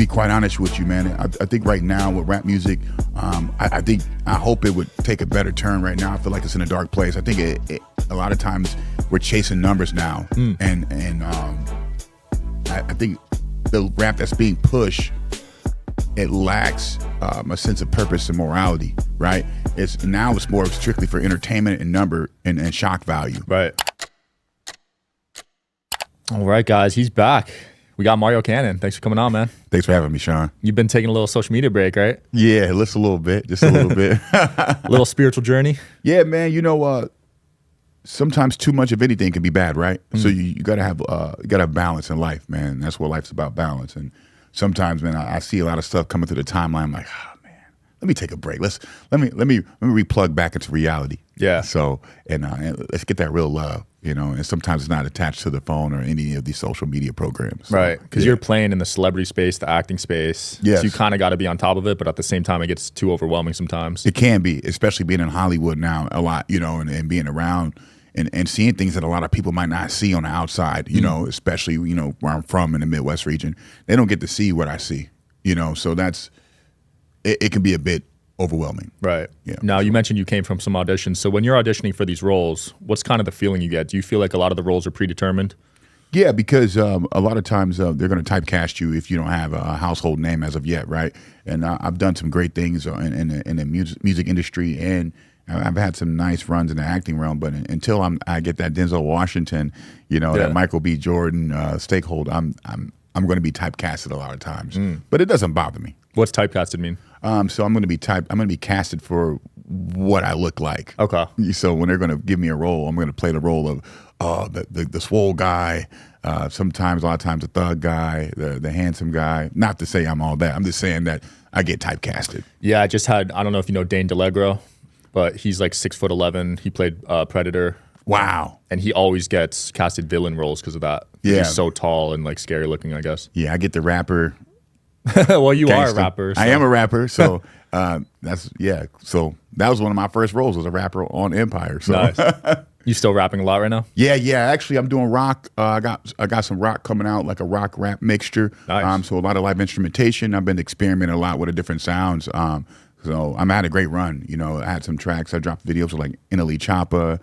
be quite honest with you, man. I think right now with rap music, I hope it would take a better turn right now. I feel like it's in a dark place. I think a lot of times we're chasing numbers now, and I think the rap that's being pushed, it lacks a sense of purpose and morality, right? It's more strictly for entertainment and number and shock value. Right. All right, guys, he's back. We got Mario Canon. Thanks for coming on, man. Thanks for having me, Sean. You've been taking a little social media break, right? Yeah, just a little bit. A little spiritual journey. Yeah, man. Sometimes too much of anything can be bad, right? So you gotta have balance in life, man. That's what life's about, balance. And sometimes, man, I see a lot of stuff coming through the timeline. I'm like, oh man, let me take a break. Let me replug back into reality. Yeah. So and let's get that real love, And sometimes it's not attached to the phone or any of these social media programs. So, right. Because you're playing in the celebrity space, the acting space. Yes. So you kind of got to be on top of it, but at the same time, it gets too overwhelming sometimes. It can be, especially being in Hollywood now a lot, and being around and seeing things that a lot of people might not see on the outside, especially, where I'm from in the Midwest region. They don't get to see what I see, so it can be a bit overwhelming. Right. Yeah. Now, you mentioned you came from some auditions. So when you're auditioning for these roles, what's kind of the feeling you get? Do you feel like a lot of the roles are predetermined? Yeah, because a lot of times they're going to typecast you if you don't have a household name as of yet, right? And I've done some great things in the music industry, and I've had some nice runs in the acting realm. But until I get that Denzel Washington, that Michael B. Jordan stakeholder, I'm going to be typecasted a lot of times. But it doesn't bother me. What's typecasted mean? So I'm going to be casted for what I look like. Okay. So when they're going to give me a role, I'm going to play the role of the swole guy. Sometimes, a lot of times, the thug guy, the handsome guy. Not to say I'm all that. I'm just saying that I get typecasted. Yeah, I don't know if you know Dane DeLegro, but he's like 6'11". He played Predator. Wow. And he always gets casted villain roles because of that. Yeah. He's so tall and like scary looking, I guess. Yeah, I get the rapper. Well, you gangster. are a rapper. So. I am a rapper, so So that was one of my first roles, was a rapper on Empire. So. Nice. You still rapping a lot right now? Yeah. Actually, I'm doing rock. I got some rock coming out, like a rock rap mixture. Nice. So a lot of live instrumentation. I've been experimenting a lot with the different sounds. So I had a great run. I had some tracks. I dropped videos with like Inali Choppa,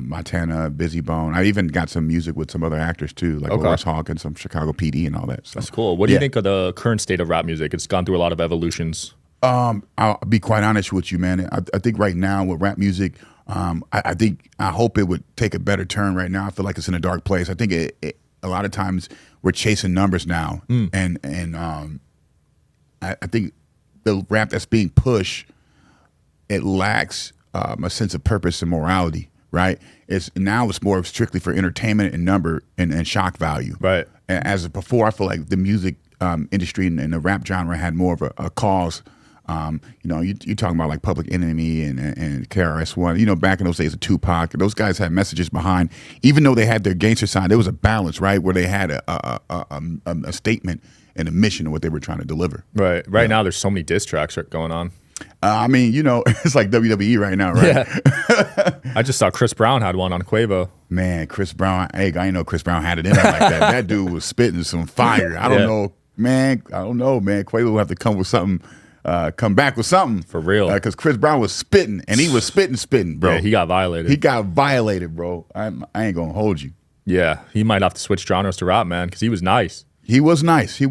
Montana, Busy Bone. I even got some music with some other actors too, like Horace Hawk and some Chicago PD and all that. So, that's cool. What do you think of the current state of rap music? It's gone through a lot of evolutions. I'll be quite honest with you, man. I think right now with rap music, I hope it would take a better turn right now. I feel like it's in a dark place. I think a lot of times we're chasing numbers now, and I think the rap that's being pushed, it lacks a sense of purpose and morality, right? It's more strictly for entertainment and number and shock value. Right. And as before, I feel like the music industry and the rap genre had more of a cause. You talking about like Public Enemy and KRS-One. Back in those days of Tupac, those guys had messages behind. Even though they had their gangster side, there was a balance, right, where they had a statement and a mission of what they were trying to deliver. Right. Now, there's so many diss tracks going on. It's like WWE right now, right? Yeah. I just saw Chris Brown had one on Quavo. Man, Chris Brown. Hey, I didn't know Chris Brown had it in there like that. That dude was spitting some fire. I don't know, man. Quavo will have to come with something. Come back with something. For real. Because Chris Brown was spitting, and he was spitting, bro. Yeah, he got violated. Bro. I ain't going to hold you. Yeah, he might have to switch genres to rap, man, because he was nice. He was nice.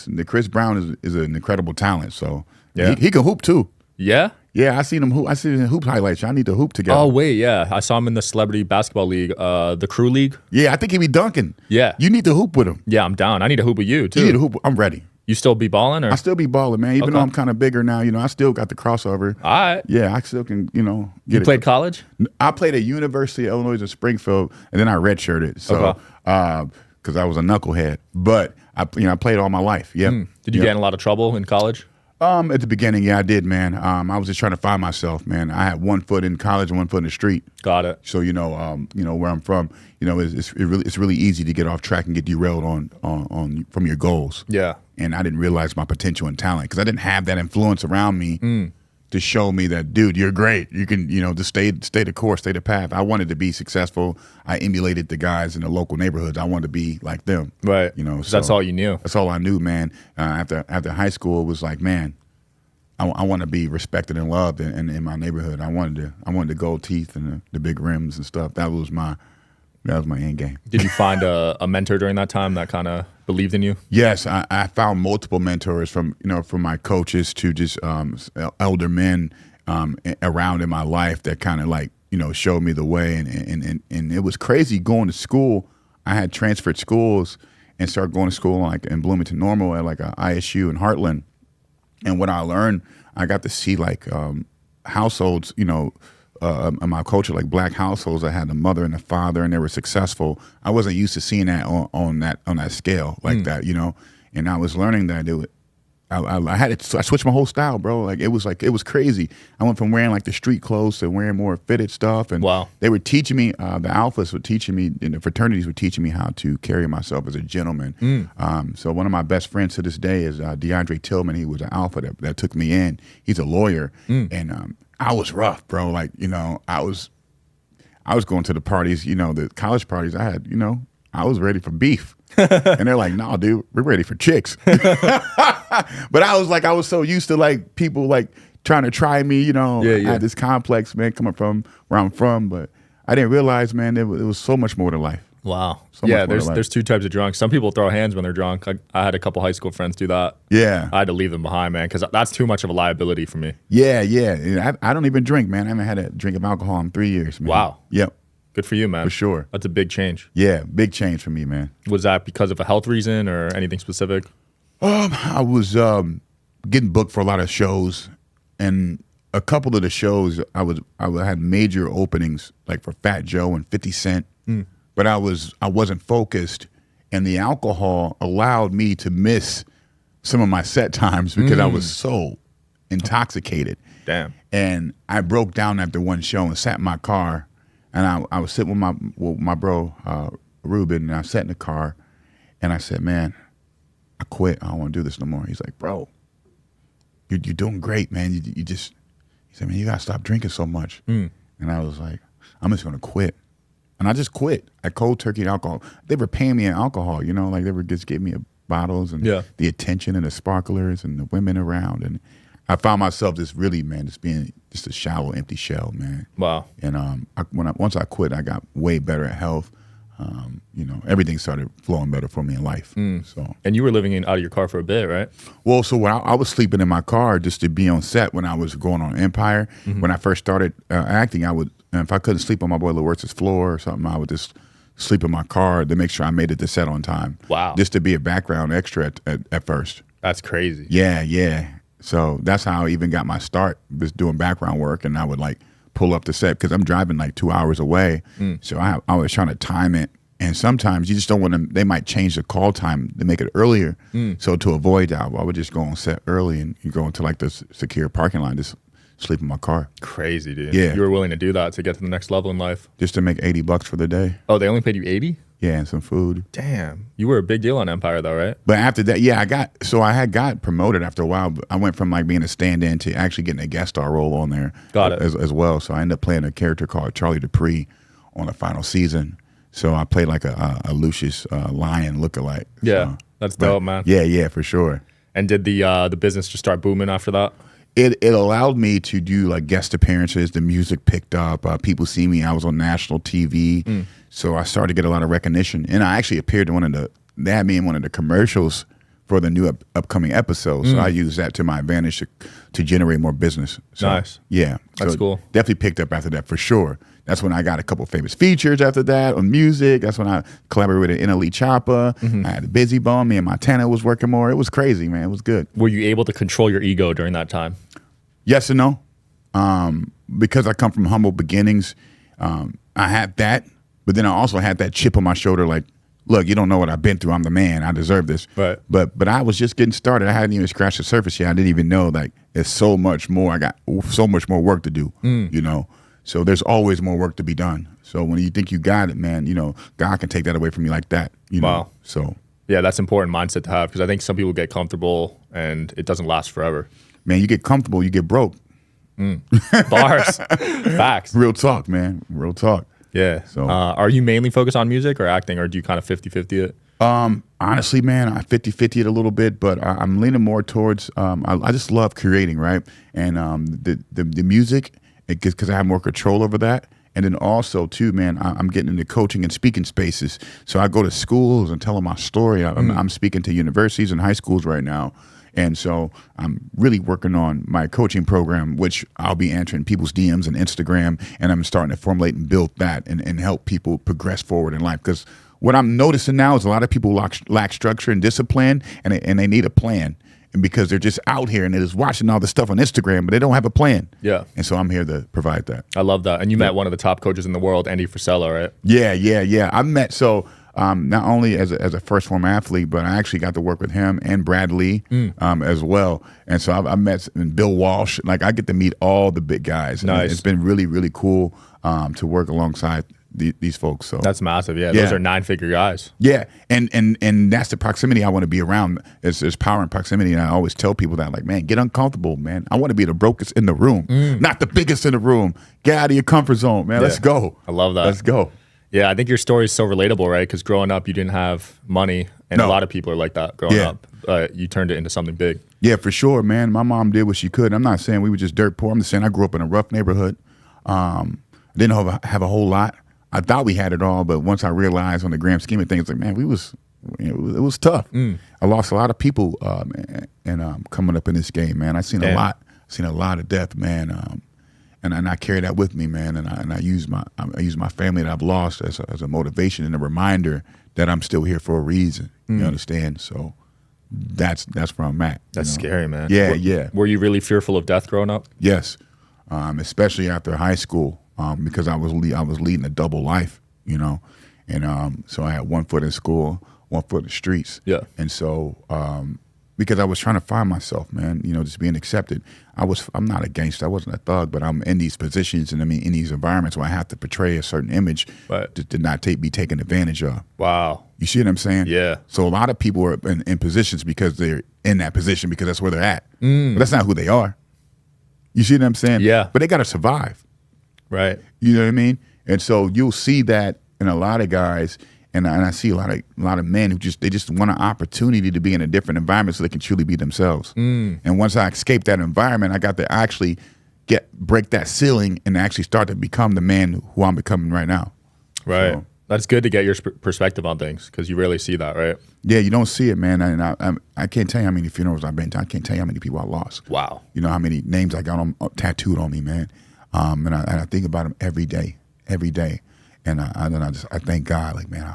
And the Chris Brown is an incredible talent, so he can hoop too. Yeah? Yeah, I seen him hoop. I seen him hoop highlights. I need to hoop together. Oh, wait, yeah. I saw him in the celebrity basketball league, the Crew League. Yeah, I think he be dunking. Yeah. You need to hoop with him. Yeah, I'm down. I need to hoop with you, too. You need to hoop. I'm ready. You still be balling? Or? I still be balling, man. Even though I'm kind of bigger now, I still got the crossover. All right. Yeah, I still can, get You played college? I played at University of Illinois in Springfield, and then I redshirted. So, because I was a knucklehead. But I played all my life. Yeah. Did you get in a lot of trouble in college? At the beginning, yeah, I did, man. I was just trying to find myself, man. I had one foot in college and one foot in the street. Got it. So where I'm from, it's really easy to get off track and get derailed on from your goals. Yeah. And I didn't realize my potential and talent because I didn't have that influence around me to to show me that, dude, you're great. You can, just stay the course, stay the path. I wanted to be successful. I emulated the guys in the local neighborhoods. I wanted to be like them. Right. So that's all you knew. That's all I knew, man. After high school, it was like, man, I want to be respected and loved in my neighborhood. I wanted the gold teeth and the big rims and stuff. That was my end game. Did you find a mentor during that time that kind of believed in you? Yes, I found multiple mentors from my coaches to just elder men around in my life that kind of like showed me the way, and it was crazy going to school. I had transferred schools and started going to school like in Bloomington Normal at like a ISU in Heartland, and what I learned, I got to see like households, my culture, like black households that had a mother and a father and they were successful. I wasn't used to seeing that on that scale like that, and I was learning that I switched my whole style, bro. Like it was crazy. I went from wearing like the street clothes to wearing more fitted stuff, and wow. They were teaching me, the alphas were teaching me, and the fraternities were teaching me how to carry myself as a gentleman. So one of my best friends to this day is DeAndre Tillman. He was an alpha that took me in. He's a lawyer, and I was rough, bro. Like, I was going to the parties, the college parties. I had, I was ready for beef. And they're like, no, dude, we're ready for chicks. But I was so used to like people like trying to try me, I had this complex, man, coming from where I'm from. But I didn't realize, man, it was so much more to life. Wow. There's two types of drunk. Some people throw hands when they're drunk. I had a couple high school friends do that. Yeah. I had to leave them behind, man, because that's too much of a liability for me. Yeah. I don't even drink, man. I haven't had a drink of alcohol in 3 years, man. Wow. Yep. Good for you, man. For sure. That's a big change. Yeah, big change for me, man. Was that because of a health reason or anything specific? I was getting booked for a lot of shows, and a couple of the shows I had major openings like for Fat Joe and 50 Cent. But I wasn't focused, and the alcohol allowed me to miss some of my set times because I was so intoxicated. Damn. And I broke down after one show and sat in my car, and I was sitting with my bro Ruben, and I sat in the car, and I said, "Man, I quit. I don't want to do this no more." He's like, "Bro, you're doing great, man. You just," he said, "Man, you gotta stop drinking so much." And I was like, "I'm just gonna quit." And I just quit. I cold turkey alcohol. They were paying me in alcohol, like they were just giving me bottles and the attention and the sparklers and the women around. And I found myself just really, man, just being just a shallow, empty shell, man. Wow. And once I quit, I got way better at health. Everything started flowing better for me in life. So. And you were living out of your car for a bit, right? Well, so when I was sleeping in my car just to be on set when I was going on Empire. When I first started acting, I would, if I couldn't sleep on my Boiler Works' floor or something, I would just sleep in my car to make sure I made it to set on time. Wow. Just to be a background extra at first. That's crazy. Yeah. So that's how I even got my start, was doing background work, and I would like pull up the set because I'm driving like 2 hours away. So I was trying to time it. And sometimes you just don't want to, they might change the call time to make it earlier. So to avoid that, I would just go on set early and you go into like the secure parking lot, just sleep in my car. Crazy, dude. Yeah. You were willing to do that to get to the next level in life. Just to make $80 for the day. Oh, they only paid you 80? Yeah, and some food. Damn. You were a big deal on Empire though, right? But after that, yeah, I had got promoted after a while. I went from like being a stand-in to actually getting a guest star role on there. Got it. As well. So I ended up playing a character called Charlie Dupree on the final season. So I played like a Lucius lion lookalike. Yeah, so, that's dope, man. Yeah, for sure. And did the business just start booming after that? It allowed me to do like guest appearances. The music picked up. People see me. I was on national TV. So I started to get a lot of recognition. And I actually appeared in they had me in one of the commercials for the new upcoming episodes. So I used that to my advantage to generate more business. So, nice. Yeah. That's cool. Definitely picked up after that for sure. That's when I got a couple famous features after that on music. That's when I collaborated with NLE Choppa. I had a Busy Bone. Me and Montana was working more. It was crazy, man. It was good. Were you able to control your ego during that time? Yes and no. Because I come from humble beginnings, I had that. But then I also had that chip on my shoulder like, look, you don't know what I've been through. I'm the man. I deserve this. Right. But I was just getting started. I hadn't even scratched the surface yet. I didn't even know like there's so much more. I got so much more work to do, So there's always more work to be done. So when you think you got it, man, God can take that away from you like that. Wow. So yeah, that's an important mindset to have because I think some people get comfortable and it doesn't last forever. Man, you get comfortable, you get broke. Bars. Facts. Real talk, man. Real talk. Yeah. So- are you mainly focused on music or acting, or do you kind of 50-50 it? Honestly, man, I 50-50 it a little bit, but I'm leaning more towards, I just love creating, right? And the music, because I have more control over that. And then also, too, man, I'm getting into coaching and speaking spaces. So I go to schools and tell them my story. I'm speaking to universities and high schools right now. And so I'm really working on my coaching program, which I'll be answering people's DMs and Instagram. And I'm starting to formulate and build that and help people progress forward in life. Because what I'm noticing now is a lot of people lack structure and discipline, and they need a plan. And because they're just out here and they're just watching all the stuff on Instagram, but they don't have a plan. Yeah. And so I'm here to provide that. I love that. And you met one of the top coaches in the world, Andy Frisella, right? Yeah. I met, so not only as a first form athlete, but I actually got to work with him and Bradley as well. And so I met Bill Walsh. Like, I get to meet all the big guys. And Nice. it's been really, really cool to work alongside these folks. So That's massive. Yeah. Those are 9-figure guys. yeah, and that's the proximity I want to be around. There's power in proximity, and I always tell people that, like, man, get uncomfortable, man. I want to be the brokest in the room, not the biggest in the room. Get out of your comfort zone, man. Let's go. I love that. Let's go. Yeah, I think your story is so relatable, right? Because growing up, you didn't have money, and a No. lot of people are like that growing Yeah. up. You turned it into something big. Yeah, for sure, man. My mom did what she could. I'm not saying we were just dirt poor. I'm just saying I grew up in a rough neighborhood. Didn't have a whole lot. I thought we had it all, but once I realized on the grand scheme of things, like, man, it was tough. I lost a lot of people, and coming up in this game, man. I seen Damn. a lot of death, man. And I carry that with me, man. And I use my family that I've lost as a motivation and a reminder that I'm still here for a reason. You understand? So that's where I'm at. That's scary, man. Yeah. Were you really fearful of death growing up? Yes, especially after high school, because I was leading a double life, and so I had 1 foot in school, 1 foot in the streets. Yeah. And so because I was trying to find myself, man, just being accepted. I'm not a gangster. I wasn't a thug, but I'm in these positions and in these environments where I have to portray a certain image Right. to not be taken advantage of. Wow. You see what I'm saying? Yeah. So a lot of people are in positions because they're in that position because that's where they're at. But that's not who they are. You see what I'm saying? Yeah. But they got to survive. Right. You know what I mean? And so you'll see that in a lot of guys, and I see a lot of men who just want an opportunity to be in a different environment so they can truly be themselves. And once I escaped that environment, I got to actually break that ceiling and actually start to become the man who I'm becoming right now. Right. So- That's good to get your perspective on things, because you rarely see that, right? Yeah, you don't see it, man. And I can't tell you how many funerals I've been to. I can't tell you how many people I lost. Wow. You know how many names I got tattooed on me, man. And I think about them every day. And I thank God, like, man,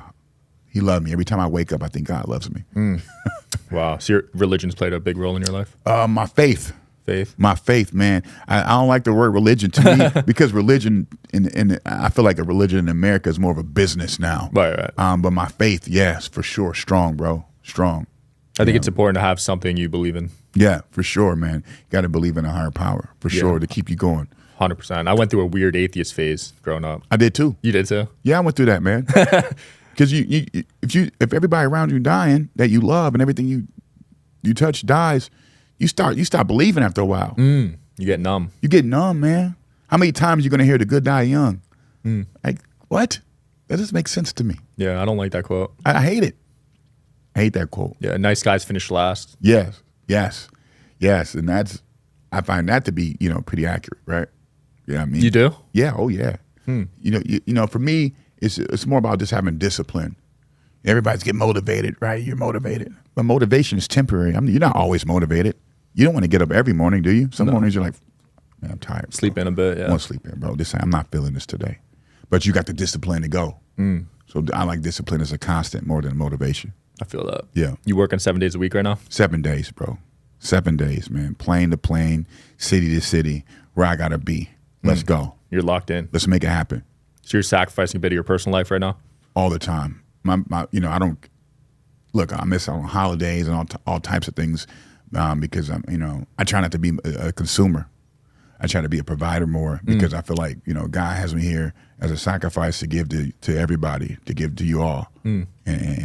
He loved me. Every time I wake up, I think God loves me. Wow. So your religion's played a big role in your life? My faith. Faith? My faith, man. I don't like the word religion to me because religion, I feel like a religion in America is more of a business now. Right. But my faith, yes, for sure. Strong, bro. Strong. I think it's important to have something you believe in. Yeah, for sure, man. You got to believe in a higher power, for sure, to keep you going. 100%. I went through a weird atheist phase growing up. I did too. You did too? Yeah, I went through that, man. Because if everybody around you dying that you love and everything you touch dies, you stop believing after a while. You get numb. You get numb, man. How many times you gonna hear the good die young? Like, what? That doesn't make sense to me. Yeah, I don't like that quote. I hate it. I hate that quote. Yeah, nice guys finish last. Yes, and I find that to be pretty accurate, right? Yeah, I mean, You do? Yeah, oh yeah. You know, for me, it's more about just having discipline. Everybody's getting motivated, right? You're motivated, but motivation is temporary. You're not always motivated. You don't want to get up every morning, do you? Some mornings you're like, man, I'm tired. Bro. Sleep in a bit, yeah. I want to sleep in, bro. I'm not feeling this today. But you got the discipline to go. So I like discipline as a constant more than motivation. I feel that. Yeah. You working 7 days a week right now? 7 days, bro. 7 days, man. Plane to plane, city to city, where I gotta be. Let's go. You're locked in. Let's make it happen. So you're sacrificing a bit of your personal life right now? All the time. I don't look. I miss on holidays and all types of things because I try not to be a consumer. I try to be a provider more because I feel like God has me here as a sacrifice to give to everybody, to give to you all, and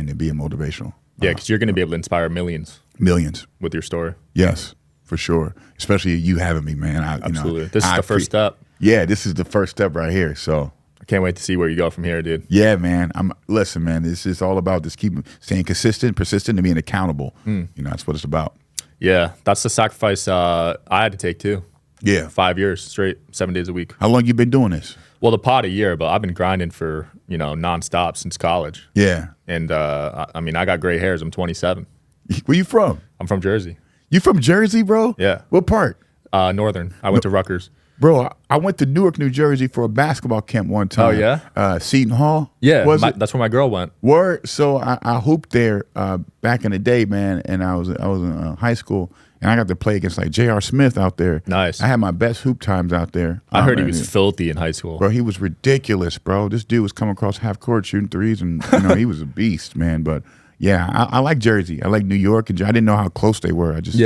to be a motivational. Yeah, because you're going to be able to inspire millions Millions. with your story. Yes. for sure. Especially you having me, man. Absolutely. This is the first step. Yeah, this is the first step right here. So I can't wait to see where you go from here, dude. yeah, man. Listen, man. This is all about just staying consistent, persistent, and being accountable. That's what it's about. Yeah, that's the sacrifice I had to take too. Yeah, 5 years straight, 7 days a week. How long you been doing this? Well, the pod a year, but I've been grinding for nonstop since college. Yeah, and I got gray hairs. I'm 27. Where you from? I'm from Jersey. You from Jersey, bro? Yeah. What part? Northern. I went to Rutgers. Bro, I went to Newark, New Jersey for a basketball camp one time. Oh, yeah? Seton Hall? Yeah, that's where my girl went. Word. So I hooped there back in the day, man, and I was in high school, and I got to play against like J.R. Smith out there. Nice. I had my best hoop times out there. I heard he was filthy in high school. Bro, he was ridiculous, bro. This dude was coming across half court shooting threes, and he was a beast, man. But yeah, I like Jersey. I like New York, and I didn't know how close they were. I just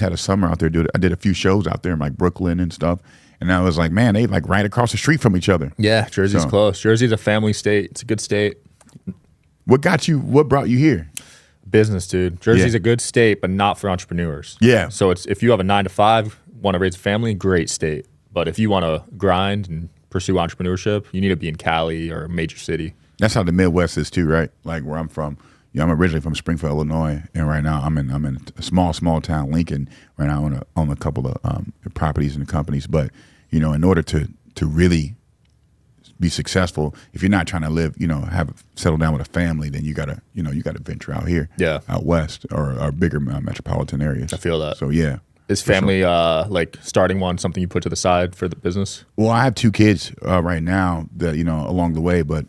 had a summer out there, dude. I did a few shows out there in like Brooklyn and stuff. And I was like, man, they like right across the street from each other. Yeah, Jersey's close. Jersey's a family state. It's a good state. What brought you here? Business, dude. Jersey's a good state, but not for entrepreneurs. Yeah. So if you have a 9-to-5, want to raise a family, great state. But if you want to grind and pursue entrepreneurship, you need to be in Cali or a major city. That's how the Midwest is too, right? Like where I'm from. I'm originally from Springfield, Illinois, and right now I'm in a small town, Lincoln. Right now I own a couple of properties and companies, but in order to really be successful, if you're not trying to live, settle down with a family, then you gotta venture out here, out west or bigger metropolitan areas. I feel that. So yeah. Is family like starting one something you put to the side for the business? Well, I have 2 kids right now that along the way, but.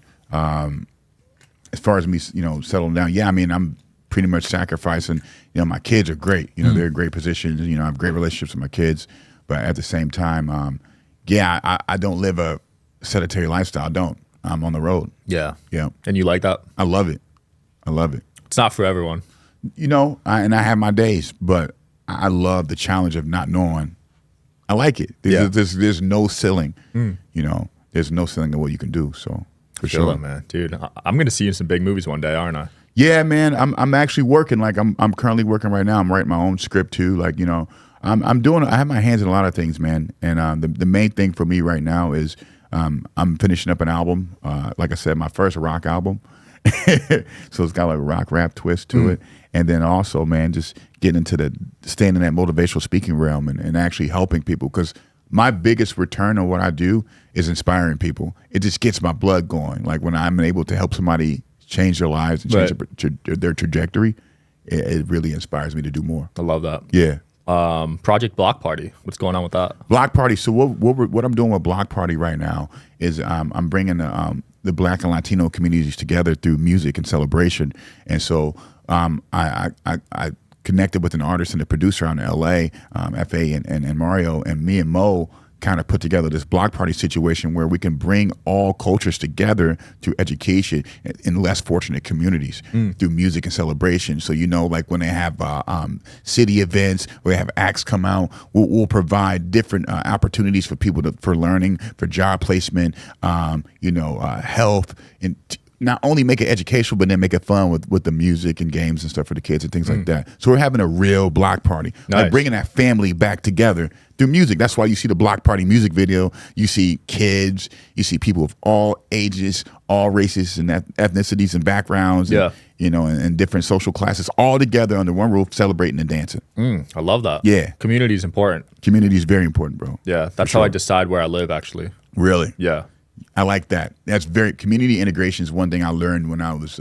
As far as me, settling down, yeah, I mean, I'm pretty much sacrificing. My kids are great. They're in great positions. I have great relationships with my kids, but at the same time, I don't live a sedentary lifestyle. I'm on the road. Yeah. Yeah. And you like that? I love it. It's not for everyone. And I have my days, but I love the challenge of not knowing. I like it. There's no ceiling. There's no ceiling of what you can do. So. For sure, that, man, dude. I'm gonna see you in some big movies one day, aren't I? Yeah, man. I'm actually working. Like I'm currently working right now. I'm writing my own script too. Like I'm doing. I have my hands in a lot of things, man. And the main thing for me right now is I'm finishing up an album. Like I said, my first rock album. So it's got like a rock rap twist to it. And then also, man, just getting into staying in that motivational speaking realm and actually helping people because. My biggest return on what I do is inspiring people. It just gets my blood going. Like when I'm able to help somebody change their lives and change their trajectory, it really inspires me to do more. I love that. Yeah. Project Block Party. What's going on with that? Block Party. So what I'm doing with Block Party right now is I'm bringing the Black and Latino communities together through music and celebration. And so I connected with an artist and a producer out in LA, FA and Mario, and me and Mo kind of put together this block party situation where we can bring all cultures together through education in less fortunate communities through music and celebration. So, like when they have city events where they have acts come out, we'll provide different opportunities for people for learning, for job placement, health, and not only make it educational, but then make it fun with the music and games and stuff for the kids and things like that. So we're having a real block party, like bringing that family back together through music. That's why you see the block party music video. You see kids, you see people of all ages, all races and ethnicities and backgrounds, and different social classes all together under one roof, celebrating and dancing. I love that. Yeah. Community is important. Community is very important, bro. Yeah, that's how I decide where I live, actually. Really? Yeah. I like that. Community integration is one thing I learned when I was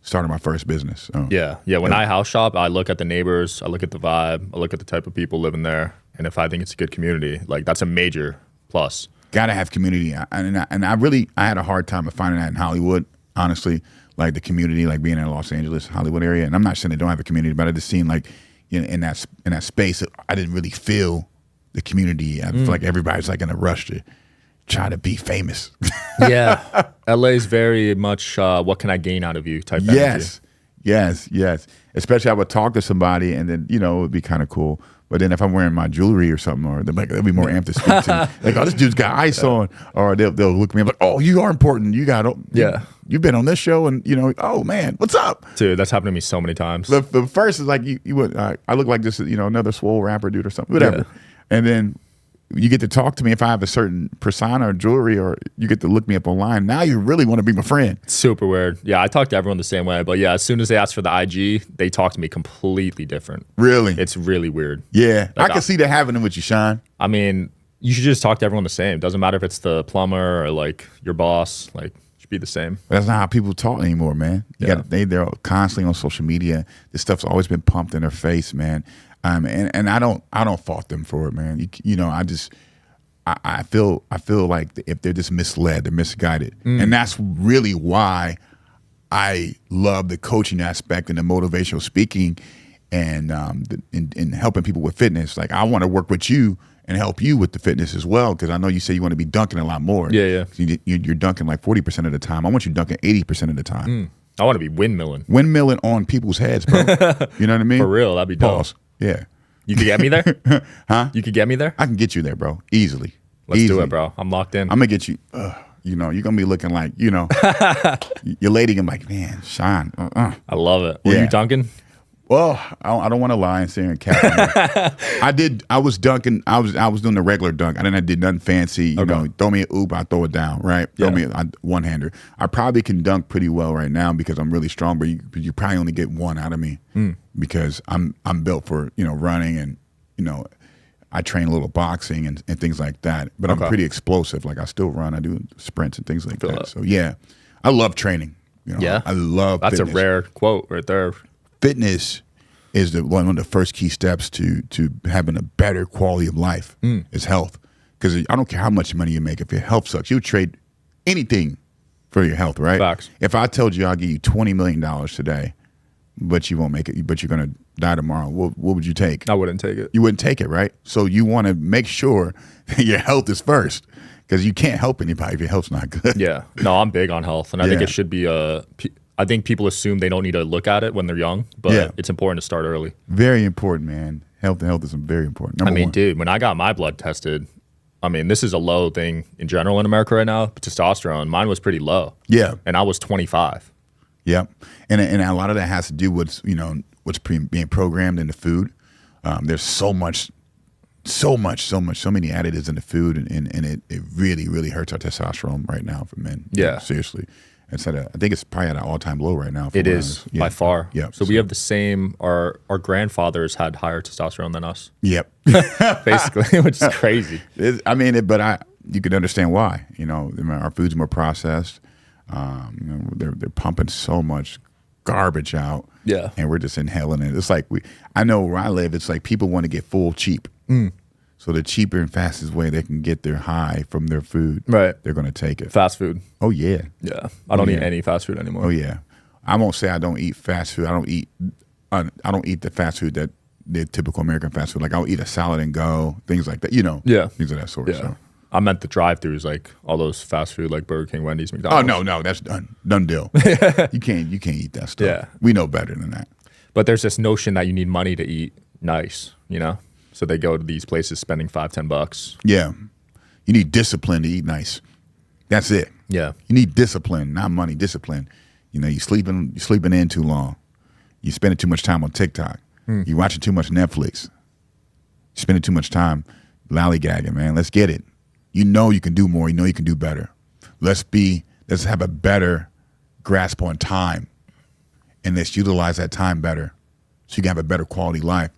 starting my first business. Yeah. When I house shop, I look at the neighbors, I look at the vibe, I look at the type of people living there, and if I think it's a good community, like that's a major plus. Got to have community, and I had a hard time of finding that in Hollywood, honestly. Like the community, like being in Los Angeles, Hollywood area, and I'm not saying they don't have a community, but I just seen like in that space, I didn't really feel the community. I feel like everybody's like in a rush to try to be famous. Yeah. LA is very much what can I gain out of you type energy. Yes, yes. Especially I would talk to somebody and then, it would be kind of cool. But then if I'm wearing my jewelry or something, or they'll be more amped to speak to me. Like, oh, this dude's got ice on. Or they'll look at me and be like, oh, you are important. You've been on this show and, oh, man, what's up? Dude, that's happened to me so many times. The first is like, you would, I look like this, another swole rapper dude or something, whatever. Yeah. And then you get to talk to me if I have a certain persona or jewelry, or you get to look me up online. Now you really want to be my friend. Super weird. Yeah, I talk to everyone the same way. But yeah, as soon as they ask for the IG, they talk to me completely different. Really? It's really weird. Yeah. Like, I can see that happening with you, Sean. I mean, you should just talk to everyone the same. Doesn't matter if it's the plumber or like your boss. Like, it should be the same. That's not how people talk anymore, man. They're constantly on social media. This stuff's always been pumped in their face, man. And I don't fault them for it, man. I feel like if they're just misled, they're misguided, and that's really why I love the coaching aspect and the motivational speaking, and in helping people with fitness. Like, I want to work with you and help you with the fitness as well, because I know you say you want to be dunking a lot more. Yeah. You're dunking like 40% of the time. I want you dunking 80% of the time. I want to be windmilling on people's heads, bro. You know what I mean? For real, that'd be dope. Pause. Yeah. You could get me there? Huh? You could get me there? I can get you there, bro. Easily. Let's do it, bro. I'm locked in. I'm going to get you. You're going to be looking like, your lady going to be like, man, Sean. I love it. Were you dunking? Well, I don't want to lie and say in cap. I was dunking. I was doing the regular dunk. I did nothing fancy. Throw me an oop, I throw it down. Right? Throw me a one-hander. I probably can dunk pretty well right now because I'm really strong. But you probably only get one out of me because I'm built for running, and I train a little boxing and things like that. But I'm pretty explosive. Like, I still run. I do sprints and things like that. So yeah, I love training. I love. That's fitness. A rare quote right there. Fitness is one of the first key steps to having a better quality of life is health. Because I don't care how much money you make, if your health sucks, you would trade anything for your health, right? Facts. If I told you I'll give you $20 million today, but you won't make it, but you're going to die tomorrow, what would you take? I wouldn't take it. You wouldn't take it, right? So you want to make sure that your health is first, because you can't help anybody if your health's not good. Yeah. No, I'm big on health, and I think it should be I think people assume they don't need to look at it when they're young, but it's important to start early. Very important, man. Health is very important. Number one. Dude, when I got my blood tested, this is a low thing in general in America right now, but testosterone, mine was pretty low. Yeah. And I was 25. Yep. And a lot of that has to do with, what's being programmed in the food. There's so many additives in the food, and it really, really hurts our testosterone right now for men. Yeah. Seriously. I think it's probably at an all-time low right now. It is, by far. Yeah. So we have the same, our grandfathers had higher testosterone than us. Yep. Basically, which is crazy. You can understand why. Our food's more processed. They're pumping so much garbage out. Yeah. And we're just inhaling it. It's like, I know where I live, it's like people want to get full cheap. So the cheaper and fastest way they can get their high from their food, right, they're going to take it. Fast food. Oh, yeah. Yeah. I don't eat any fast food anymore. Oh, yeah. I won't say I don't eat fast food. I don't eat the fast food that the typical American fast food. Like, I'll eat a salad and go, things like that, things of that sort. Yeah. So. I meant the drive-thrus, like all those fast food, like Burger King, Wendy's, McDonald's. Oh, no, that's done deal. You can't eat that stuff. Yeah. We know better than that. But there's this notion that you need money to eat nice, So they go to these places spending $5-10. Yeah. You need discipline to eat nice. That's it. Yeah. You need discipline, not money, discipline. You're sleeping in too long. You're spending too much time on TikTok. You're watching too much Netflix. You're spending too much time lollygagging, man. Let's get it. You can do more. You can do better. Let's have a better grasp on time, and let's utilize that time better so you can have a better quality life.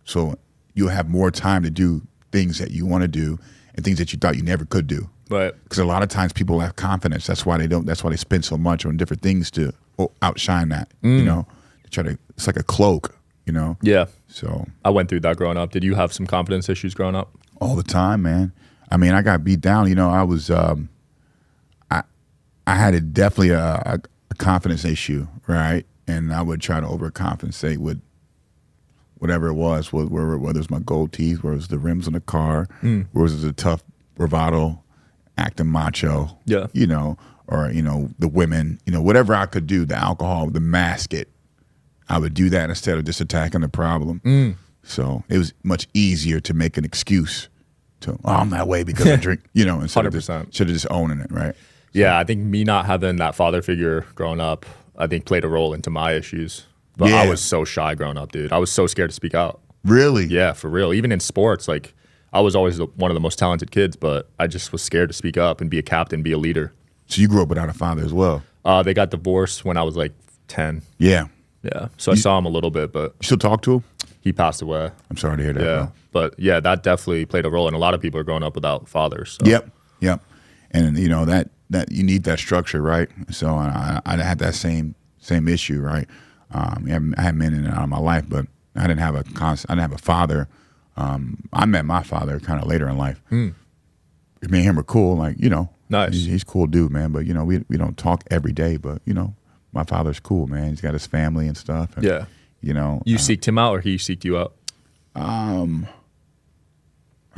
So you'll have more time to do things that you want to do and things that you thought you never could do. Right. Because a lot of times people lack confidence. That's why they spend so much on different things to outshine that, to try to, it's like a cloak, Yeah. So I went through that growing up. Did you have some confidence issues growing up? All the time, man. I got beat down. I was, I had definitely a confidence issue, right? And I would try to overcompensate with whatever it was, whether it was my gold teeth, whether it was the rims on the car, whether it was the tough bravado, acting macho, or, the women, whatever I could do, the alcohol, the mask it, I would do that instead of just attacking the problem. So it was much easier to make an excuse to, I'm that way because I drink, instead of just owning it, right? Yeah, I think me not having that father figure growing up, I think played a role into my issues. But I was so shy growing up, dude. I was so scared to speak out. Really? Yeah, for real. Even in sports, like I was always one of the most talented kids, but I just was scared to speak up and be a captain, be a leader. So you grew up without a father as well? They got divorced when I was like 10. Yeah. Yeah. So I saw him a little bit, but you still talk to him? He passed away. I'm sorry to hear that. Yeah. Bro. But yeah, that definitely played a role. And a lot of people are growing up without fathers. So. Yep. And that you need that structure, right? So I had that same issue, right? I had men in and out of my life, but I didn't have a father. I met my father kind of later in life. Me and him are cool, like, Nice. He's a cool dude, man. But we don't talk every day, but my father's cool, man. He's got his family and stuff. And, yeah. You seeked him out, or he seeked you out? I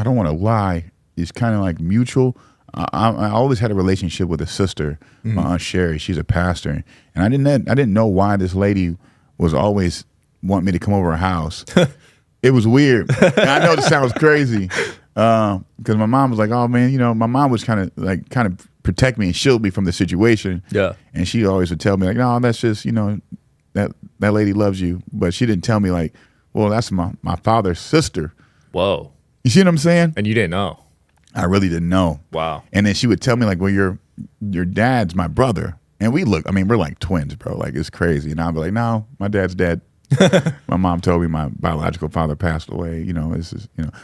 don't want to lie. It's kind of like mutual. I always had a relationship with a sister, my Aunt Sherry. She's a pastor, and I didn't know why this lady was always wanting me to come over her house. It was weird. And I know this sounds crazy, because my mom was like, "Oh man, my mom was kind of protect me and shield me from the situation." Yeah, and she always would tell me like, "No, that's just that lady loves you," but she didn't tell me like, "Well, that's my father's sister." Whoa, you see what I'm saying? And you didn't know. I really didn't know. Wow. And then she would tell me like, well, your dad's my brother. And we're like twins, bro. Like, it's crazy. And I'd be like, no, my dad's dead. My mom told me my biological father passed away.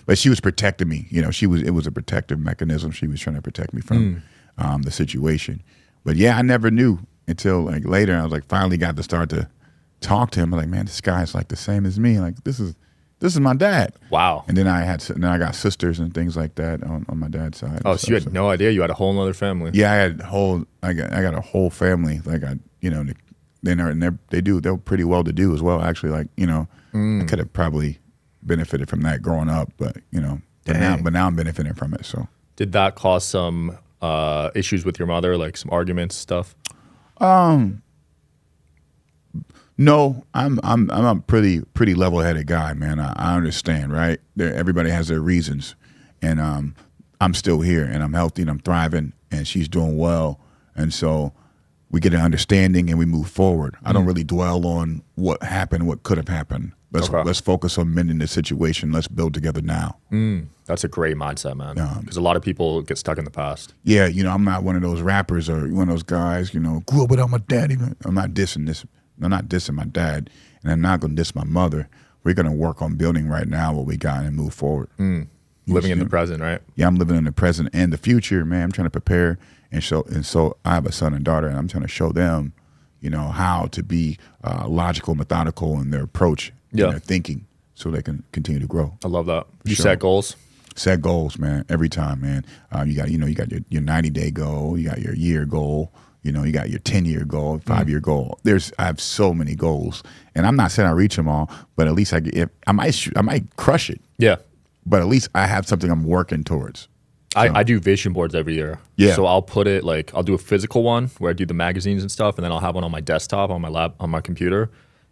But she was protecting me. It was a protective mechanism. She was trying to protect me from the situation. But yeah, I never knew until like later. I was like, finally got to start to talk to him. I'm like, man, this guy's like the same as me. Like, this is my dad. Wow. And then I got sisters and things like that on my dad's side. Oh, so you had no idea? You had a whole other family? Yeah, I got a whole family. Like they're pretty well to do as well. Actually, like I could have probably benefited from that growing up, but but now I'm benefiting from it. So did that cause some issues with your mother, like some arguments, stuff? No, I'm a pretty level-headed guy, man. I understand, right? Everybody has their reasons, and I'm still here, and I'm healthy, and I'm thriving, and she's doing well, and so we get an understanding, and we move forward. I don't really dwell on what happened, what could have happened. Let's focus on mending the situation. Let's build together now. That's a great mindset, man. Because a lot of people get stuck in the past. Yeah, I'm not one of those rappers or one of those guys. Grew up without my daddy. I'm not dissing this. I'm not dissing my dad, and I'm not going to diss my mother. We're going to work on building right now what we got and move forward. Living in the present, right? Yeah, I'm living in the present and the future, man. I'm trying to prepare, and so I have a son and daughter, and I'm trying to show them, how to be logical, methodical in their approach, in their thinking, so they can continue to grow. I love that. You set goals? Set goals, man. Every time, man. You got your 90-day goal. You got your year goal. You got your 10-year goal, 5-year goal. I have so many goals, and I'm not saying I reach them all, but at least I might crush it. Yeah. But at least I have something I'm working towards. So. I do vision boards every year. Yeah. So I'll put it I'll do a physical one where I do the magazines and stuff, and then I'll have one on my desktop, on my lab, on my computer.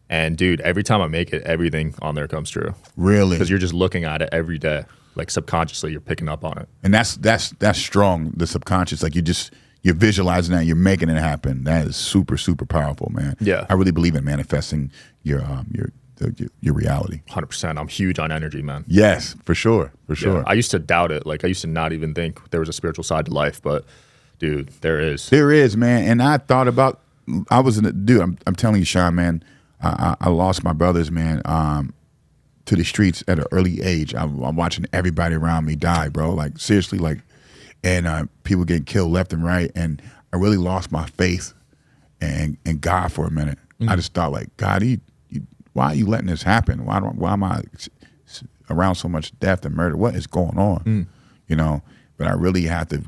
And dude, every time I make it, everything on there comes true. Really? Because you're just looking at it every day, like subconsciously, you're picking up on it. And that's strong. The subconscious, like you're visualizing that, you're making it happen. That is super, super powerful, man. Yeah. I really believe in manifesting your reality. 100%. I'm huge on energy, man. Yes, for sure. Yeah. I used to doubt it. Like I used to not even think there was a spiritual side to life, but dude, there is. There is, man. And I thought about, I'm telling you, Sean, man, I lost my brothers, man, to the streets at an early age. I'm watching everybody around me die, bro. Like seriously, and people getting killed left and right. And I really lost my faith and God for a minute. I just thought like, God, why are you letting this happen? Why am I around so much death and murder? What is going on? But I really had to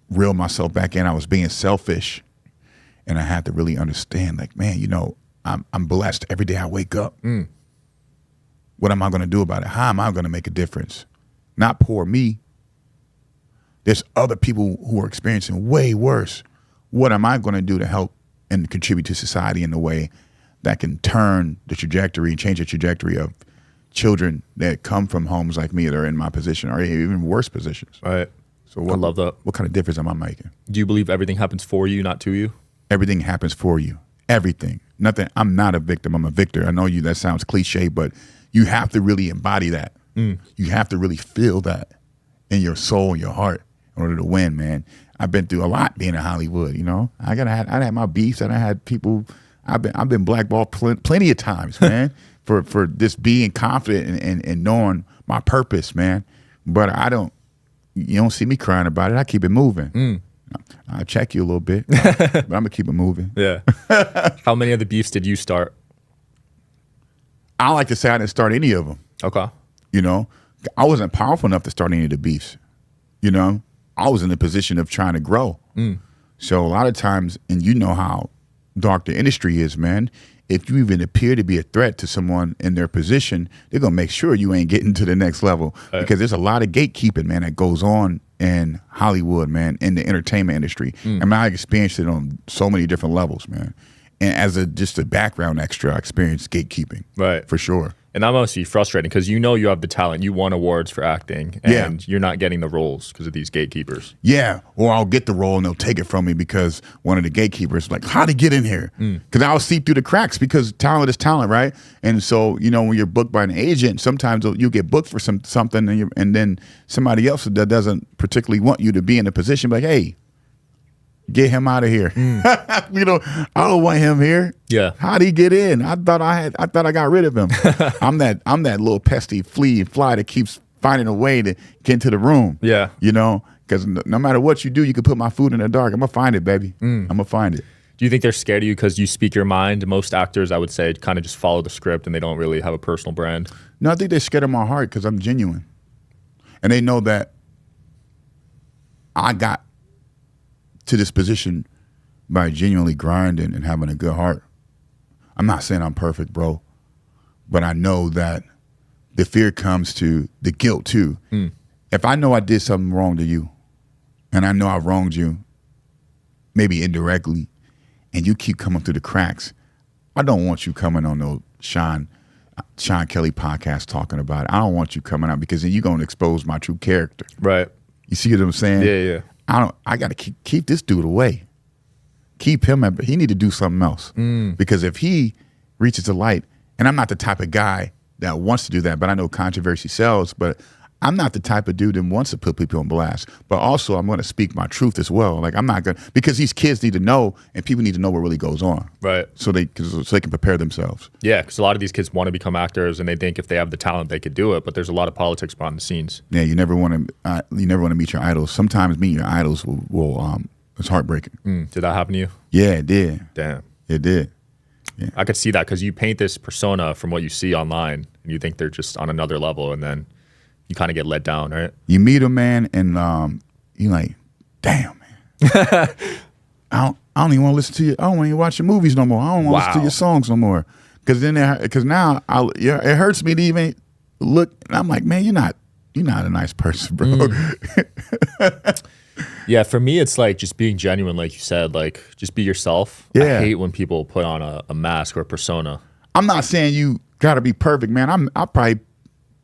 reel myself back in. I was being selfish, and I had to really understand, like, man, I'm blessed every day I wake up. What am I going to do about it? How am I going to make a difference? Not poor me. There's other people who are experiencing way worse. What am I going to do to help and contribute to society in a way that can turn the trajectory and change the trajectory of children that come from homes like me that are in my position or even worse positions. Right. So I love that. What kind of difference am I making? Do you believe everything happens for you, not to you? Everything happens for you. Everything. Nothing. I'm not a victim. I'm a victor. I know that sounds cliche, but you have to really embody that. You have to really feel that in your soul and your heart in order to win, man. I've been through a lot being in Hollywood, you know. I had my beefs and I had people. I've been blackballed plenty of times, man, for just being confident and knowing my purpose, man. But you don't see me crying about it. I keep it moving. I'll check you a little bit, but I'm gonna keep it moving. Yeah. How many of the beefs did you start? I like to say I didn't start any of them. Okay. You know, I wasn't powerful enough to start any of the beefs. You know, I was in a position of trying to grow. So a lot of times, and you know how dark the industry is, man. If you even appear to be a threat to someone in their position, they're gonna make sure you ain't getting to the next level because there's a lot of gatekeeping, man, that goes on in Hollywood, man, in the entertainment industry. I mean, I experienced it on so many different levels, man. And as just a background extra, I experienced gatekeeping, right, for sure. And that must be frustrating because you know you have the talent. You won awards for acting, and you're not getting the roles because of these gatekeepers. Yeah, or I'll get the role and they'll take it from me because one of the gatekeepers like, how'd he get in here? Because I'll see through the cracks because talent is talent, right? And so, you know, when you're booked by an agent, sometimes you'll get booked for something and then somebody else that doesn't particularly want you to be in a position like, hey, get him out of here. You know, I don't want him here. Yeah. How'd he get in? I thought I got rid of him. I'm that little pesky flea and fly that keeps finding a way to get into the room. Yeah. You know, because no matter what you do, you can put my food in the dark. I'm gonna find it, baby. I'm gonna find it. Do you think they're scared of you because you speak your mind? Most actors, I would say, kind of just follow the script and they don't really have a personal brand. No, I think they're scared of my heart because I'm genuine. And they know that I got to this position by genuinely grinding and having a good heart. I'm not saying I'm perfect, bro, but I know that the fear comes to the guilt too. If I know I did something wrong to you and I know I wronged you, maybe indirectly, and you keep coming through the cracks, I don't want you coming on no Sean Kelly podcast talking about it. I don't want you coming out because then you're going to expose my true character. Right. You see what I'm saying? Yeah, yeah. I got to keep this dude away. Keep him. He need to do something else because if he reaches the light, and I'm not the type of guy that wants to do that, but I know controversy sells. But I'm not the type of dude that wants to put people on blast. But also, I'm going to speak my truth as well. Like I'm not going to because these kids need to know, and people need to know what really goes on, right? So they can prepare themselves. Yeah, because a lot of these kids want to become actors, and they think if they have the talent, they could do it. But there's a lot of politics behind the scenes. Yeah, you never want to meet your idols. Sometimes meeting your idols will it's heartbreaking. Did that happen to you? Yeah, it did. Damn, it did. Yeah. I could see that because you paint this persona from what you see online, and you think they're just on another level, and then you kind of get let down, right? You meet a man, and you're like, "Damn, man, I don't even want to listen to you. I don't want to watch your movies no more. I don't want to listen to your songs no more." Because now it hurts me to even look. And I'm like, man, you're not a nice person, bro. Yeah, for me, it's like just being genuine, like you said, like just be yourself. Yeah. I hate when people put on a mask or a persona. I'm not saying you got to be perfect, man. I'll probably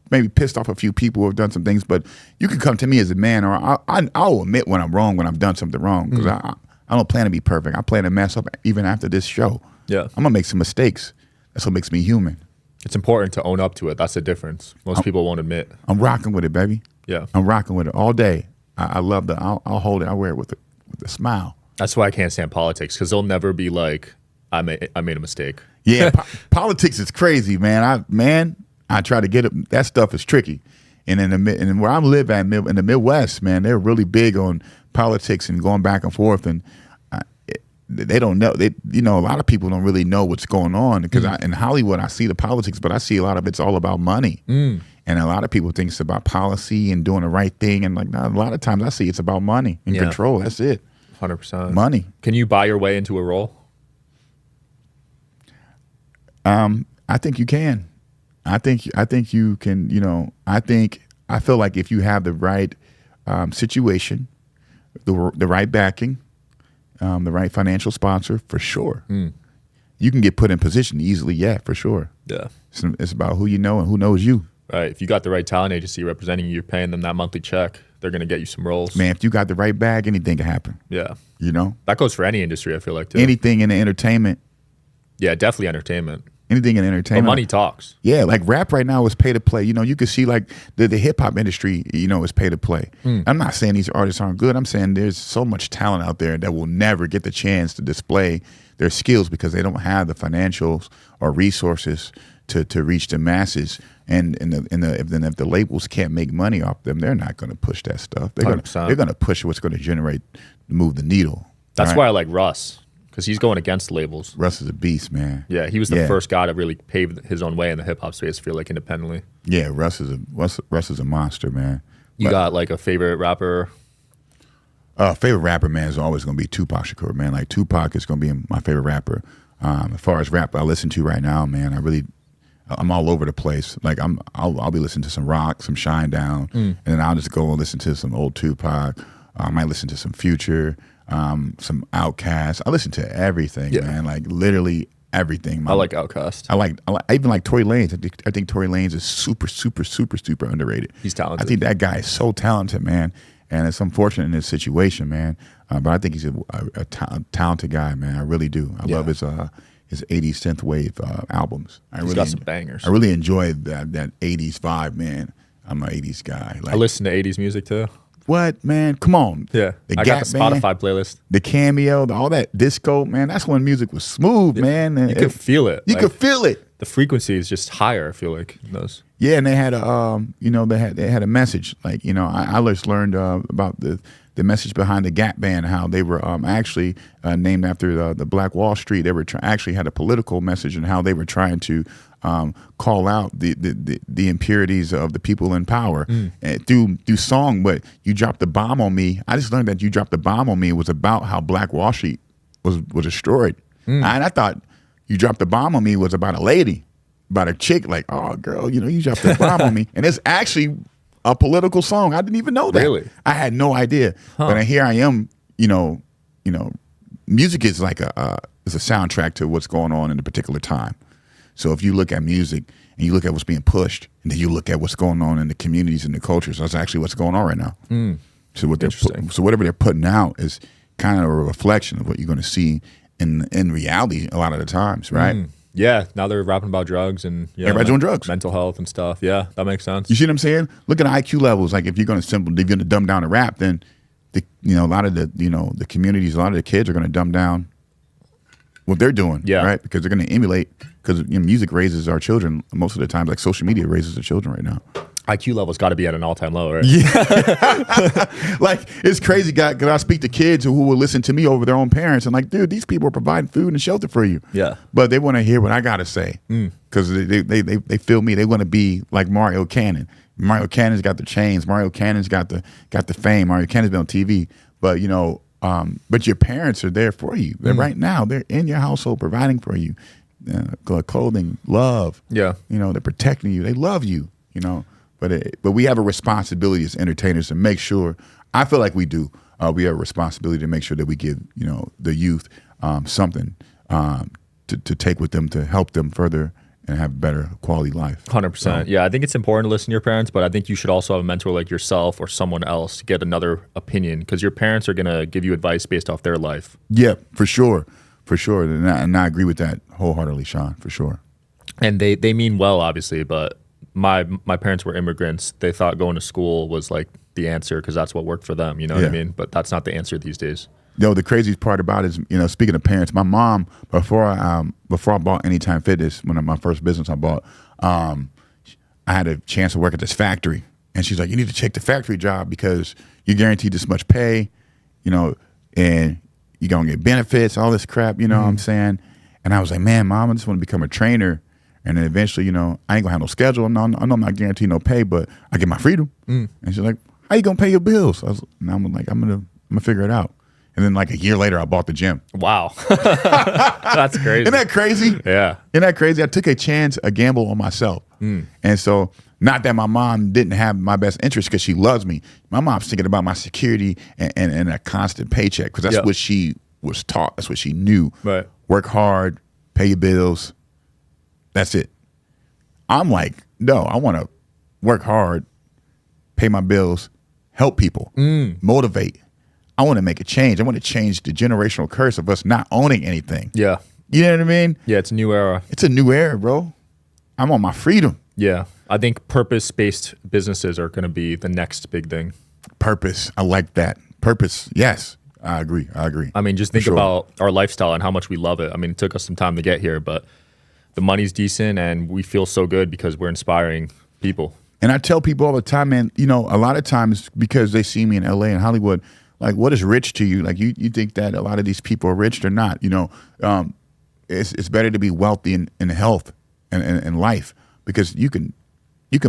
maybe pissed off a few people who have done some things, but you can come to me as a man, or I'll admit when I'm wrong, when I've done something wrong, because I don't plan to be perfect. I plan to mess up even after this show. Yeah, I'm gonna make some mistakes. That's what makes me human. It's important to own up to it. That's the difference. Most people won't admit. I'm rocking with it, baby. Yeah, I'm rocking with it all day. I love that. I'll hold it. I wear it with a smile. That's why I can't stand politics, because they'll never be like, I made a mistake. Yeah, politics is crazy, man. I try to get it. That stuff is tricky. And and where I live in the Midwest, man, they're really big on politics and going back and forth. And they don't know. A lot of people don't really know what's going on because in Hollywood, I see the politics, but I see a lot of it's all about money. And a lot of people think it's about policy and doing the right thing. And a lot of times I see it's about money and control. That's it. 100%. Money. Can you buy your way into a role? I think you can. I think you can. I feel like if you have the right situation, the right backing, the right financial sponsor, for sure, you can get put in position easily. Yeah, for sure. Yeah. It's about who you know and who knows you. Right. If you got the right talent agency representing you, you're paying them that monthly check, they're going to get you some roles. Man, if you got the right bag, anything can happen. Yeah. You know? That goes for any industry, I feel like, too. Anything in the entertainment. Yeah, definitely entertainment. Anything in entertainment. But money talks. Yeah, like rap right now is pay to play. You know, you can see like the hip hop industry, you know, is pay to play. I'm not saying these artists aren't good. I'm saying there's so much talent out there that will never get the chance to display their skills because they don't have the financials or resources to reach the masses. And if the labels can't make money off them, they're not going to push that stuff. They're going to push what's going to move the needle. That's why I like Russ. Because he's going against labels. Russ is a beast, man. Yeah, he was the first guy to really pave his own way in the hip hop space. I feel like independently. Yeah, Russ is a monster, man. You got like a favorite rapper? Favorite rapper, man, is always going to be Tupac Shakur, man. Like Tupac is going to be my favorite rapper. As far as rap I listen to right now, man, I'm all over the place. Like I'll be listening to some rock, some Shinedown, and then I'll just go and listen to some old Tupac. I might listen to some Future. Some Outkast. I listen to everything, man. Like literally everything. I like Outkast. I even like Tory Lanez. I think Tory Lanez is super underrated. He's talented. I think that guy is so talented, man. And it's unfortunate in this situation, man. But I think he's a talented guy, man. I really do. I love his 80s synthwave albums. He's got some bangers. I really enjoy that 80s vibe, man. I'm an 80s guy. Like, I listen to 80s music too. What, man? Come on. Yeah. I got the Spotify playlist. The Cameo, all that disco, man. That's when music was smooth, man. You could feel it. You could feel it. The frequency is just higher, I feel like, in those. Yeah, and they had they had a message. Like, you know, I just learned about the message behind the Gap Band, how they were actually named after the Black Wall Street. They were actually had a political message and how they were trying to call out the impurities of the people in power through song. But You Dropped the Bomb on Me. I just learned that You Dropped the Bomb on Me was about how Black Wall Street was destroyed. And I thought You Dropped the Bomb on Me was about a lady, about a chick, like, oh girl, you know, you dropped the bomb on me. And it's actually a political song. I didn't even know that. Really? I had no idea. But here I am, you know, music is like is a soundtrack to what's going on in a particular time. So if you look at music and you look at what's being pushed, and then you look at what's going on in the communities and the cultures, that's actually what's going on right now. So whatever they're putting out is kind of a reflection of what you're going to see in reality a lot of the times, right? Yeah, now they're rapping about drugs and everybody's doing drugs, mental health and stuff. Yeah, that makes sense. You see what I'm saying? Look at the IQ levels. Like if you're going to dumb down the rap, then a lot of the communities, a lot of the kids are going to dumb down what they're doing, right? Because they're going to emulate. Because music raises our children most of the time. Like social media raises the children right now. IQ level's got to be at an all-time low, right? Yeah. Like, it's crazy, guy, because I speak to kids who will listen to me over their own parents and like, dude, these people are providing food and shelter for you. Yeah. But they want to hear what I got to say because they feel me. They want to be like Mario Cannon. Mario Cannon's got the chains. Mario Cannon's got the fame. Mario Cannon's been on TV. But, but your parents are there for you. They're right now. They're in your household providing for you. Clothing, love. Yeah. They're protecting you. They love you, But we have a responsibility as entertainers to make sure. I feel like we do. We have a responsibility to make sure that we give the youth something to take with them to help them further and have better quality life. 100%. Yeah, I think it's important to listen to your parents, but I think you should also have a mentor like yourself or someone else to get another opinion because your parents are gonna give you advice based off their life. Yeah, for sure, and I agree with that wholeheartedly, Sean. For sure. And they mean well, obviously, but. My parents were immigrants. They thought going to school was like the answer because that's what worked for them. You know what I mean? But that's not the answer these days. The craziest part about it is, speaking of parents, my mom, before I bought Anytime Fitness, when my first business I bought, I had a chance to work at this factory. And she's like, you need to take the factory job because you're guaranteed this much pay, and you're going to get benefits, all this crap, what I'm saying? And I was like, man, Mom, I just want to become a trainer. And then eventually, I ain't gonna have no schedule. I know I'm not guaranteed no pay, but I get my freedom. And she's like, how you gonna pay your bills? And I'm like, I'm gonna figure it out. And then like a year later, I bought the gym. Wow. That's crazy. Isn't that crazy? Yeah. Isn't that crazy? I took a gamble on myself. And so, not that my mom didn't have my best interest because she loves me. My mom's thinking about my security and a constant paycheck because that's what she was taught. That's what she knew. Right. Work hard, pay your bills. That's it. I'm like, no, I want to work hard, pay my bills, help people, motivate. I want to make a change. I want to change the generational curse of us not owning anything. Yeah. You know what I mean? Yeah, it's a new era. It's a new era, bro. I'm on my freedom. Yeah. I think purpose-based businesses are going to be the next big thing. Purpose. I like that. Purpose. Yes. I agree. I mean, just think about our lifestyle and how much we love it. I mean, it took us some time to get here, but the money's decent and we feel so good because we're inspiring people. And I tell people all the time, man, you know, a lot of times because they see me in LA and Hollywood, like, what is rich to you? Like, you think that a lot of these people are rich? They're not. You know, it's better to be wealthy in health and life, because you can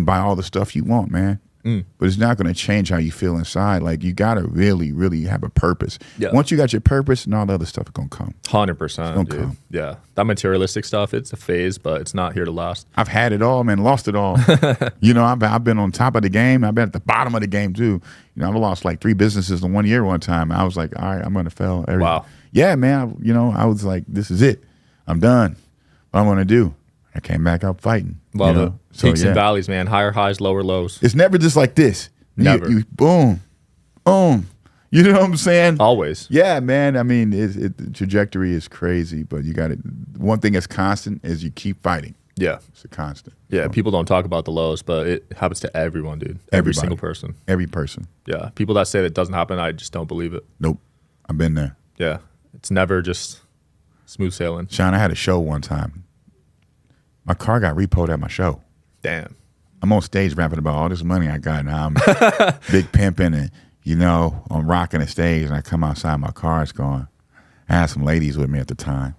buy all the stuff you want, man. But it's not going to change how you feel inside. Like, you got to really, really have a purpose. Yeah. Once you got your purpose, and all the other stuff is going to come. 100%, dude. Come. Yeah. That materialistic stuff, it's a phase, but it's not here to last. I've had it all, man, lost it all. You know, I've been on top of the game. I've been at the bottom of the game, too. You know, I've lost like 3 businesses in 1 year one time. I was like, all right, I'm going to fail. Wow. Yeah, man. You know, I was like, this is it. I'm done. What I'm going to do. I came back out fighting. Love it. So, peaks and valleys, man. Higher highs, lower lows. It's never just like this. Never. You boom, boom. You know what I'm saying? Always. Yeah, man. I mean, the trajectory is crazy, but you got it. One thing that's constant is you keep fighting. Yeah. It's a constant. Yeah, people don't talk about the lows, but it happens to everyone, dude. Every single person. Every person. Yeah. People that say that doesn't happen, I just don't believe it. Nope. I've been there. Yeah. It's never just smooth sailing. Sean, I had a show one time. My car got repoed at my show. Damn. I'm on stage rapping about all this money I got now. I'm big pimping, and, you know, I'm rocking the stage, and I come outside, my car is gone. I had some ladies with me at the time.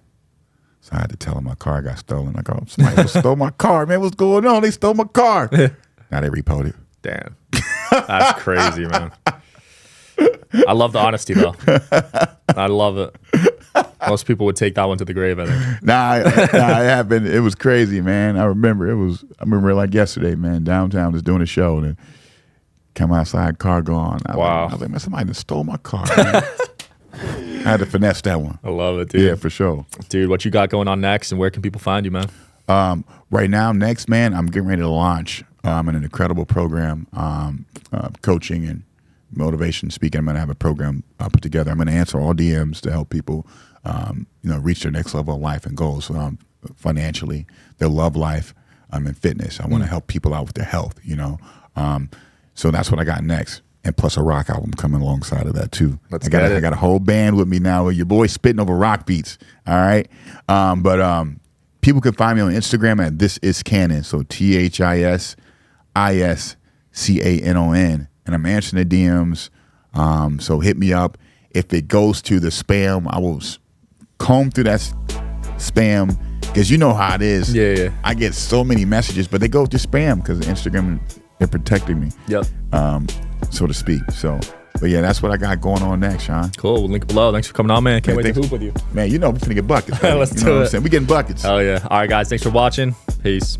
So I had to tell them my car got stolen. I go, somebody stole my car, man. What's going on? They stole my car. Now they repoed it. Damn. That's crazy, man. I love the honesty, though. I love it. Most people would take that one to the grave, I think. Nah, it happened. It was crazy, man. I remember it like yesterday, man. Downtown was doing a show, and then come outside, car gone. Wow. I was like, man, somebody just stole my car, man. I had to finesse that one. I love it, dude. Yeah, for sure. Dude, what you got going on next, and where can people find you, man? Right now, next, man, I'm getting ready to launch an incredible program, coaching and motivation speaking. I'm going to have a program put together. I'm going to answer all DMs to help people, reach their next level of life and goals financially, their love life, and fitness. I want to help people out with their health, so that's what I got next. And plus a rock album coming alongside of that too. I got a whole band with me now. Your boy spitting over rock beats. All right. But people can find me on Instagram at This Is Canon. So THISISCANON. And I'm answering the DMs. So hit me up. If it goes to the spam, I will comb through that spam, because you know how it is. Yeah. I get so many messages, but they go to spam because Instagram, they're protecting me. Yep. So to speak. So, but yeah, that's what I got going on next, Sean. Cool. We'll link below. Thanks for coming on, man. Can't wait to hoop with you. Man, we're finna get buckets. Let's do it. We getting buckets. Oh yeah. All right, guys. Thanks for watching. Peace.